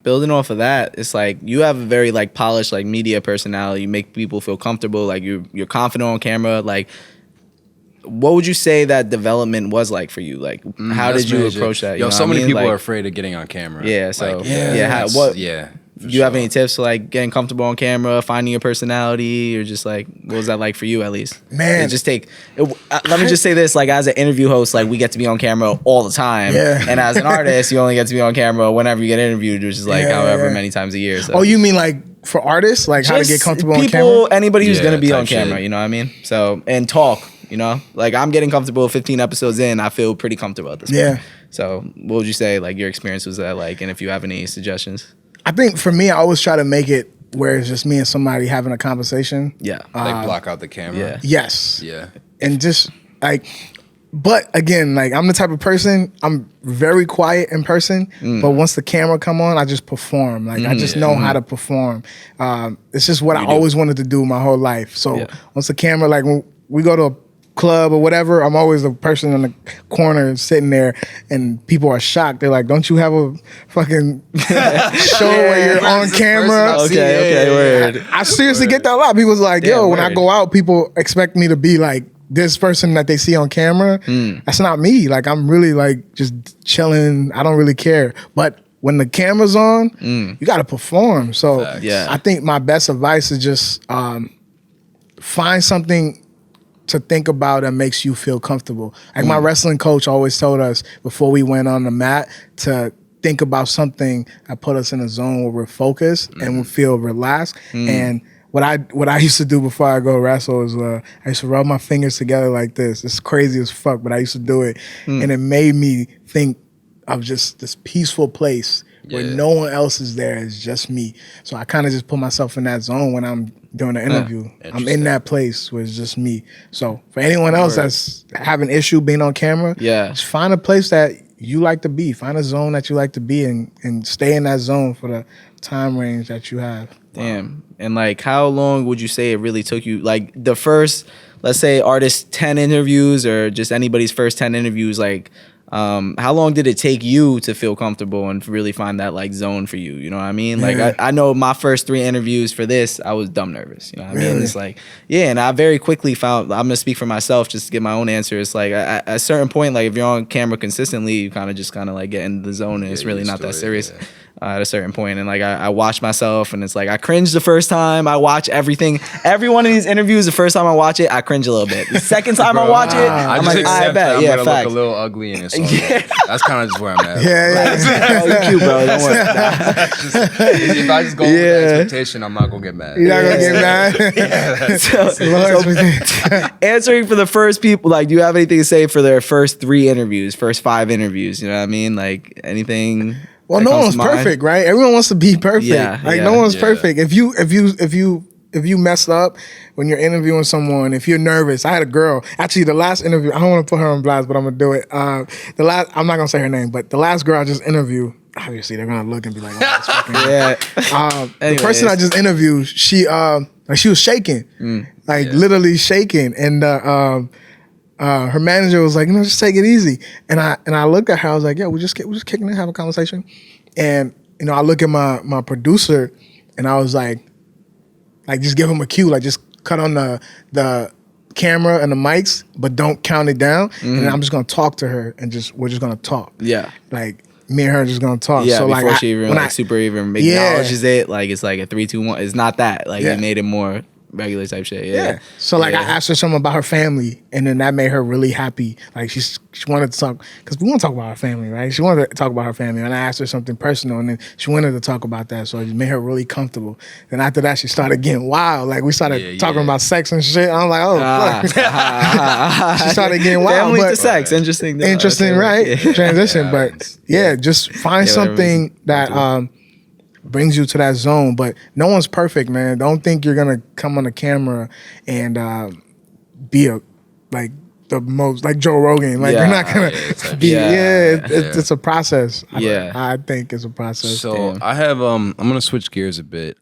building off of that, it's like you have a very like polished like media personality. You make people feel comfortable. Like you're confident on camera. Like, what would you say that development was like for you? Like, how did you approach that? So many people are afraid of getting on camera. Yeah. So like, do you have any tips for like getting comfortable on camera, finding your personality, or just like what was that like for you at least? Man, let me just say this: like as an interview host, like we get to be on camera all the time, and as an artist, you only get to be on camera whenever you get interviewed, which is like however many times a year. So. Oh, you mean like for artists, like just how to get comfortable on camera? People, anybody who's gonna be on camera, you know what I mean? So and talk. You know, like I'm getting comfortable 15 episodes in. I feel pretty comfortable at this point. So what would you say like your experience was that like, and if you have any suggestions? I think for me, I always try to make it where it's just me and somebody having a conversation. Yeah. Like block out the camera. Yeah. Yes. Yeah. And just like, but again, like I'm the type of person, I'm very quiet in person, but once the camera come on, I just perform. Like I just know how to perform. It's just what I always wanted to do my whole life. So once the camera, like when we go to a club or whatever, I'm always the person in the corner sitting there and people are shocked. They're like, don't you have a fucking show where you're on camera? Okay, word. I seriously get that a lot. People's like, yo, when I go out, people expect me to be like this person that they see on camera. That's not me. Like I'm really like just chilling. I don't really care. But when the camera's on, you got to perform. So I think my best advice is just find something to think about that makes you feel comfortable. Like my wrestling coach always told us before we went on the mat to think about something that put us in a zone where we're focused and we feel relaxed. And what I used to do before I go wrestle is I used to rub my fingers together like this. It's crazy as fuck, but I used to do it. And it made me think of just this peaceful place where no one else is there. It's just me. So I kind of just put myself in that zone when I'm doing an interview. I'm in that place where it's just me. So for anyone else that's having issue being on camera, just find a place that you like to be. Find a zone that you like to be in and stay in that zone for the time range that you have. Damn. And like how long would you say it really took you? Like the first, let's say artist 10 interviews or just anybody's first 10 interviews, like how long did it take you to feel comfortable and really find that like zone for you? You know what I mean? Like I know my first 3 interviews for this, I was dumb nervous. You know what I mean? It's like, and I very quickly found, I'm gonna speak for myself just to get my own answer. It's like at a certain point, like if you're on camera consistently, you kind of like get in the zone and it's really not that serious. At a certain point, and like I watch myself and it's like I cringe the first time I watch everything. Every one of these interviews, the first time I watch it, I cringe a little bit. The second time I watch it, I'm like, I bet, I'm gonna look a little ugly in it. So that's kind of just where I'm at. You cute, bro. Don't worry. If I just go with the expectation, I'm not gonna get mad. You're not gonna get mad. Answering for the first people, like, do you have anything to say for their first 3 interviews, first 5 interviews? You know what I mean? Like anything. Well, no one's perfect, right? Everyone wants to be perfect. No one's perfect. If you mess up when you're interviewing someone, if you're nervous, I had a girl. Actually, the last interview, I don't want to put her on blast, but I'm gonna do it. I'm not gonna say her name, but the last girl I just interviewed, obviously they're gonna look and be like, oh, that's fucking the person I just interviewed, she was shaking, literally shaking, and her manager was like, just take it easy. And I look at her, I was like, we're just kicking it, have a conversation. And I look at my producer, and I was like just give him a cue, like just cut on the camera and the mics, but don't count it down. And I'm just gonna talk to her, and we're just gonna talk. Like me and her are just gonna talk. Yeah, so before she even acknowledges it, like it's like a 3, 2, 1. It's not that. Like you made it more regular type shit. So I asked her something about her family, and then that made her really happy. Like she wanted to talk, because we want to talk about her family, right? She wanted to talk about her family, and I asked her something personal, and then she wanted to talk about that, so it made her really comfortable. And after that, she started getting wild. Like we started talking about sex and shit. I'm like, fuck. She started getting wild. Family to sex, interesting. Interesting, right? Transition, but just find something that brings you to that zone. But no one's perfect, man. Don't think you're gonna come on the camera and be the most like Joe Rogan. Like you're not gonna be. It's a process. I think it's a process. So I have I'm gonna switch gears a bit.